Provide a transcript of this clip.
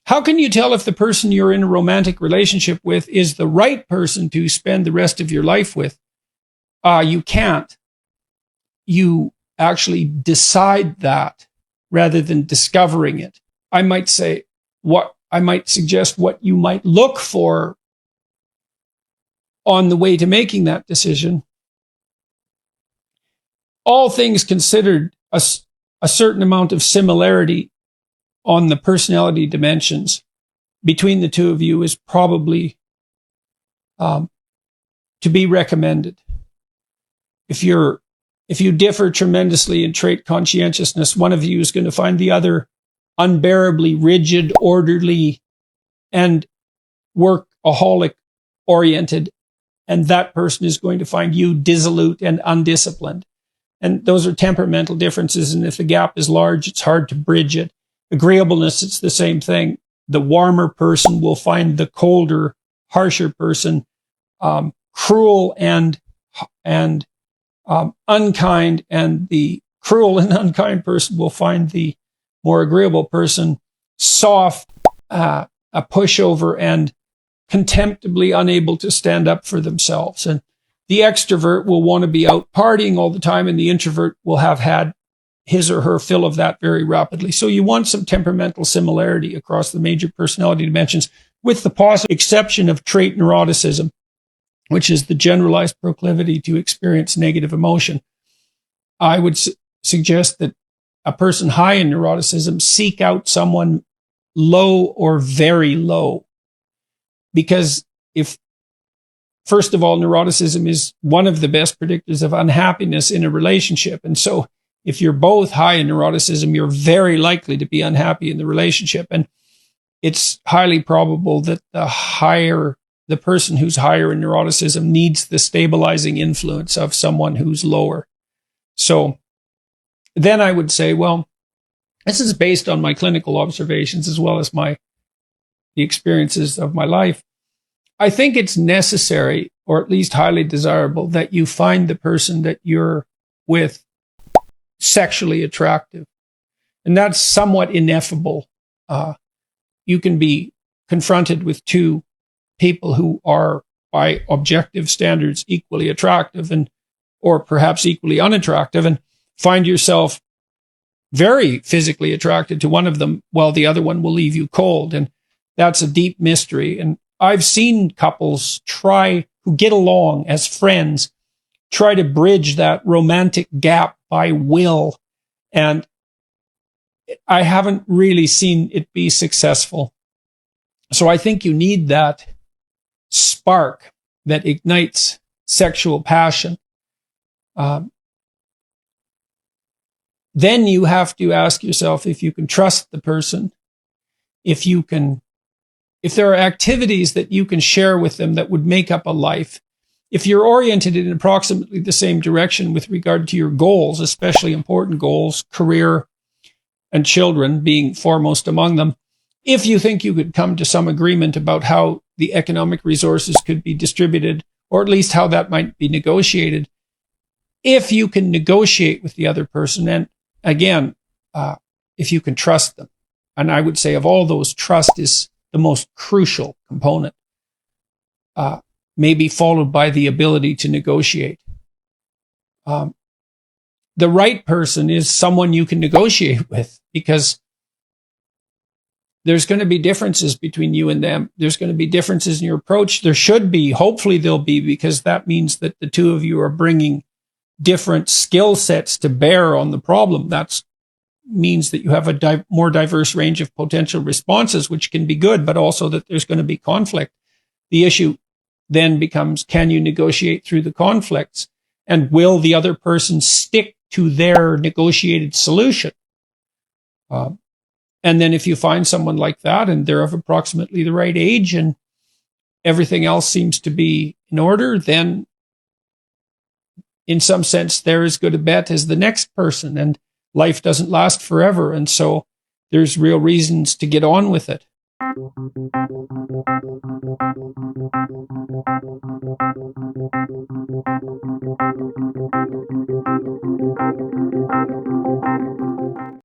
How can you tell if the person you're in a romantic relationship with is the right person to spend the rest of your life with? You can't. You actually decide that rather than discovering it. I might suggest what you might look for on the way to making that decision. All things considered, a certain amount of similarity on the personality dimensions between the two of you is probably to be recommended. If you differ tremendously in trait conscientiousness, one of you is going to find the other unbearably rigid, orderly, and workaholic oriented, and that person is going to find you dissolute and undisciplined. And those are temperamental differences, and if the gap is large, it's hard to bridge it. Agreeableness, it's the same thing. The warmer person will find the colder, harsher person cruel and unkind, and the cruel and unkind person will find the more agreeable person soft, a pushover, and contemptibly unable to stand up for themselves. And the extrovert will want to be out partying all the time, and the introvert will have had his or her fill of that very rapidly. So you want some temperamental similarity across the major personality dimensions, with the possible exception of trait neuroticism, which is the generalized proclivity to experience negative emotion. I would suggest that a person high in neuroticism seek out someone low or very low. Because first of all, neuroticism is one of the best predictors of unhappiness in a relationship. And so if you're both high in neuroticism, you're very likely to be unhappy in the relationship. And it's highly probable that the person who's higher in neuroticism needs the stabilizing influence of someone who's lower. So then I would say, well, this is based on my clinical observations as well as the experiences of my life. I think it's necessary, or at least highly desirable, that you find the person that you're with sexually attractive. And that's somewhat ineffable. You can be confronted with two people who are, by objective standards, equally attractive or perhaps equally unattractive, and find yourself very physically attracted to one of them while the other one will leave you cold. And that's a deep mystery. And I've seen couples who get along as friends, try to bridge that romantic gap by will. And I haven't really seen it be successful. So I think you need that spark that ignites sexual passion. Then you have to ask yourself if you can trust the person, if there are activities that you can share with them that would make up a life. If you're oriented in approximately the same direction with regard to your goals, especially important goals, career and children being foremost among them, if you think you could come to some agreement about how the economic resources could be distributed, or at least how that might be negotiated, if you can negotiate with the other person, and again, if you can trust them. And I would say of all those, trust is the most crucial component, maybe followed by the ability to negotiate. The right person is someone you can negotiate with, because there's going to be differences between you and them. There's going to be differences in your approach. There should be. Hopefully there'll be, because that means that the two of you are bringing different skill sets to bear on the problem. That means that you have a more diverse range of potential responses, which can be good, but also that there's going to be conflict. The issue then becomes, can you negotiate through the conflicts? And will the other person stick to their negotiated solution? And then if you find someone like that and they're of approximately the right age and everything else seems to be in order, then in some sense, they're as good a bet as the next person, and life doesn't last forever. And so there's real reasons to get on with it.